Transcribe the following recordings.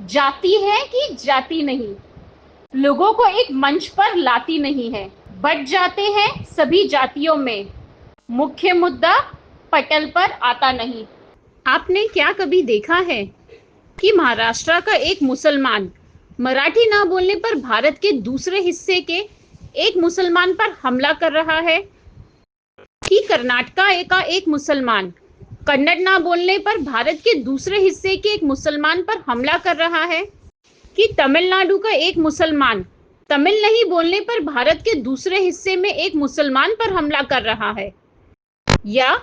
जाती है कि जाती नहीं, लोगों को एक मंच पर लाती नहीं है, बट जाते हैं सभी जातियों में, मुख्य मुद्दा पटल पर आता नहीं। आपने क्या कभी देखा है कि महाराष्ट्र का एक मुसलमान मराठी ना बोलने पर भारत के दूसरे हिस्से के एक मुसलमान पर हमला कर रहा है? कि कर्नाटक का एक मुसलमान कन्नड़ ना बोलने पर भारत के दूसरे हिस्से के एक मुसलमान पर हमला कर रहा है? कि तमिलनाडु का एक मुसलमान तमिल नहीं बोलने पर भारत के दूसरे हिस्से में एक मुसलमान पर हमला कर रहा है? या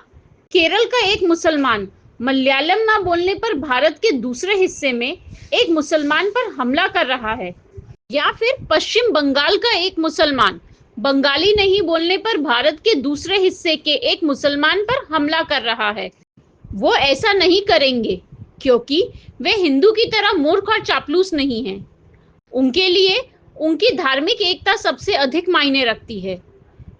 केरल का एक मुसलमान मलयालम ना बोलने पर भारत के दूसरे हिस्से में एक मुसलमान पर हमला कर रहा है? या फिर पश्चिम बंगाल का एक मुसलमान बंगाली नहीं बोलने पर भारत के दूसरे हिस्से के एक मुसलमान पर हमला कर रहा है? वो ऐसा नहीं करेंगे क्योंकि वे हिंदू की तरह मूर्ख और चापलूस नहीं हैं। उनके लिए उनकी धार्मिक एकता सबसे अधिक मायने रखती है।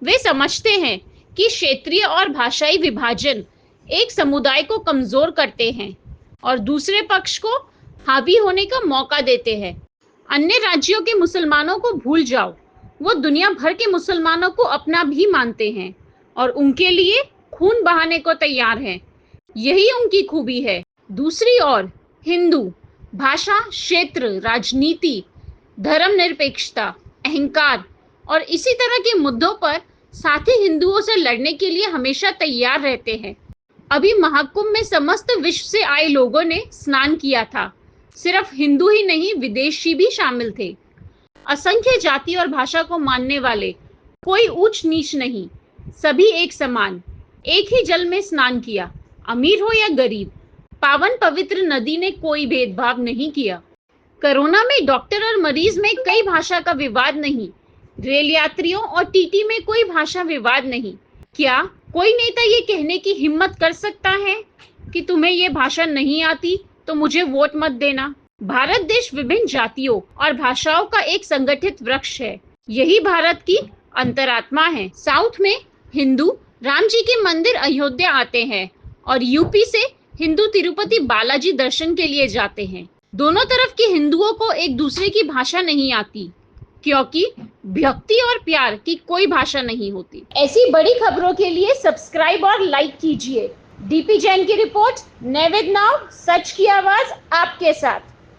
वे समझते हैं कि क्षेत्रीय और भाषाई विभाजन एक समुदाय को कमजोर करते हैं और दूसरे पक्ष को हावी होने का मौका देते हैं। अन्य राज्यों के मुसलमानों को भूल जाओ, वो दुनिया भर के मुसलमानों को अपना भी मानते हैं और उनके लिए खून बहाने को तैयार हैं। यही उनकी खूबी है। दूसरी ओर हिंदू भाषा, क्षेत्र, राजनीति, धर्मनिरपेक्षता, अहंकार और इसी तरह के मुद्दों पर साथी हिंदुओं से लड़ने के लिए हमेशा तैयार रहते हैं। अभी महाकुंभ में समस्त विश्व से आए लोगों ने स्नान किया था। सिर्फ हिंदू ही नहीं, विदेशी भी शामिल थे। असंख्य जाति और भाषा को मानने वाले, कोई ऊंच नीच नहीं, सभी एक समान, एक ही जल में स्नान किया, अमीर हो या गरीब। पावन पवित्र नदी ने कोई भेदभाव नहीं किया। कोरोना में डॉक्टर और मरीज में कई भाषा का विवाद नहीं, रेल यात्रियों और टीटी में कोई भाषा विवाद नहीं। क्या कोई नेता ये कहने की हिम्मत कर सकता है कि तुम्हें ये भाषा नहीं आती तो मुझे वोट मत देना? भारत देश विभिन्न जातियों और भाषाओं का एक संगठित वृक्ष है। यही भारत की अंतरात्मा है। साउथ में हिंदू राम जी के मंदिर अयोध्या आते हैं और यूपी से हिंदू तिरुपति बालाजी दर्शन के लिए जाते हैं। दोनों तरफ के हिंदुओं को एक दूसरे की भाषा नहीं आती क्योंकि भक्ति और प्यार की कोई भाषा नहीं होती। ऐसी बड़ी खबरों के लिए सब्सक्राइब और लाइक कीजिए। डीपी जैन की रिपोर्ट, नैवेद्य नाउ, सच की आवाज आपके साथ।